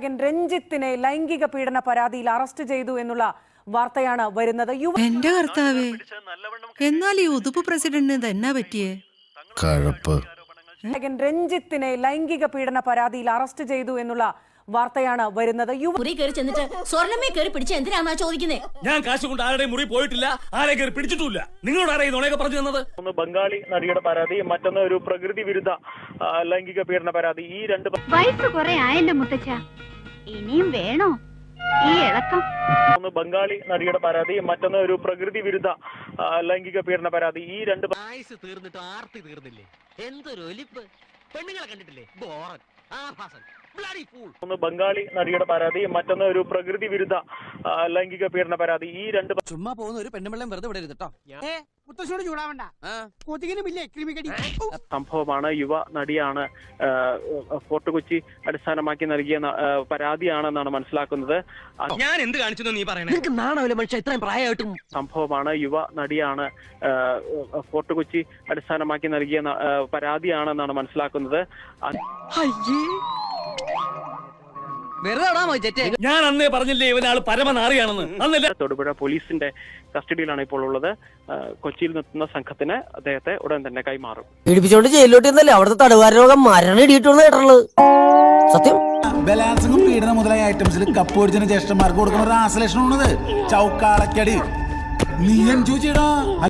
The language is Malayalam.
സംവിധായകൻ രഞ്ജിത്തിനെ ലൈംഗിക പീഡന പരാതിയിൽ അറസ്റ്റ് ചെയ്തു എന്നുള്ള വാർത്തയാണ് വരുന്നത്. എന്റെ കർത്താവേ, എന്നാൽ ഈ ഉതുപ്പ് പ്രസിഡന്റിന് തന്നെ പറ്റിയേ? രഞ്ജിത്തിനെ ലൈംഗിക പീഡന പരാതിയിൽ അറസ്റ്റ് ചെയ്തു എന്നുള്ള വാർത്തയാണ് വരുന്നത്. മുറി കയറി ചെന്നിട്ട് സ്വർണ്ണമേ കയറി പിടിച്ച എന്തിനാ ചോദിക്കുന്നേ? ഞാൻ കാശ് കൊണ്ട് ആരുടെയും മുറി പോയിട്ടില്ല, ആരെ കയറി പിടിച്ചിട്ടില്ല. നിങ്ങളോട് ആരെയും നുണയൊക്കെ പറഞ്ഞു തന്നത്? ഒന്ന് ബംഗാളി നടിയുടെ പരാതി, മറ്റൊന്ന് ഒരു പ്രകൃതി വിരുദ്ധ ലൈംഗിക പീഡന പരാതി. ഈ രണ്ട് വയസ്സ് കുറെ ആയല്ലോ മുത്തച്ഛ, ഇനിയും വേണോ ഈ ഇളക്കം? ഒന്ന് ബംഗാളി നടിയുടെ പരാതി, മറ്റൊന്ന് ഒരു പ്രകൃതി വിരുദ്ധ ലൈംഗിക പീഡന പരാതി. ഈ രണ്ട് ആയുസ് തീർന്നിട്ട് ആർത്തി തീർന്നില്ലേ? എന്തൊരു ഒലിപ്പ്! പെണ്ണുങ്ങളെ കണ്ടിട്ടില്ലേ? ബോറൻ, ആഭാസൻ, ബ്ലഡി ഫൂൾ. ഒന്ന് ബംഗാളി നടിയുടെ പരാതി, മറ്റൊന്ന് ഒരു പ്രകൃതി വിരുദ്ധ ലൈംഗിക പീഡന പരാതി. ഈ രണ്ട് ചുമ്മാ പോകുന്ന ഒരു പെണ്ണുമ്പള്ളം വെറുതെ വിടരുത് കേട്ടോ. ചൂടാവണ്ട, കൊതുകിനുമില്ലേ കൃമികടി. സംഭവമാണ്. യുവ നടിയാണ്. ഫോർട്ട് കൊച്ചി അടിസ്ഥാനമാക്കി നൽകിയ പരാതിയാണെന്നാണ് മനസ്സിലാക്കുന്നത്. ഞാൻ എന്ത് കാണിച്ചു നീ പറയണേ? നിനക്ക് നാണാവില്ല മനുഷ്യ, ഇത്രയും പ്രായമായിട്ടും. സംഭവമാണ്. യുവ നടിയാണ്. ഫോർട്ട് കൊച്ചി അടിസ്ഥാനമാക്കി നൽകിയ പരാതിയാണെന്നാണ് മനസ്സിലാക്കുന്നത്. ഞാൻ അന്നേ പറഞ്ഞില്ലേ ഇവനാള് പരമനാറിയാണെന്ന്. അന്നല്ലേ? തൊടുപുഴ പോലീസിന്റെ കസ്റ്റഡിയിലാണ് ഇപ്പോൾ ഉള്ളത്. കൊച്ചിയിൽ നിൽക്കുന്ന സംഘത്തിന് അദ്ദേഹത്തെ ഉടൻ തന്നെ കൈമാറും. പീഡിപ്പിച്ചോണ്ട് ജയിലിലോട്ട് ഇന്നല്ലേ അവിടുത്തെ തടവുകാര രോഗം മരണം ഇടിയിട്ടുള്ള കേട്ടുള്ളത് സത്യം. ബലാത്സംഗം പീഡനം മുതലായ ഐറ്റംസിൽ കപ്പ് ഒടിച്ചതിന് ജ്യേഷ്ഠന്മാർക്ക് കൊടുക്കുന്ന ഒരു ആശ്ലേഷണമാണത്. ചൗക്കാളക്കടി നീ എൻജോയ് ചെയ്യടാ.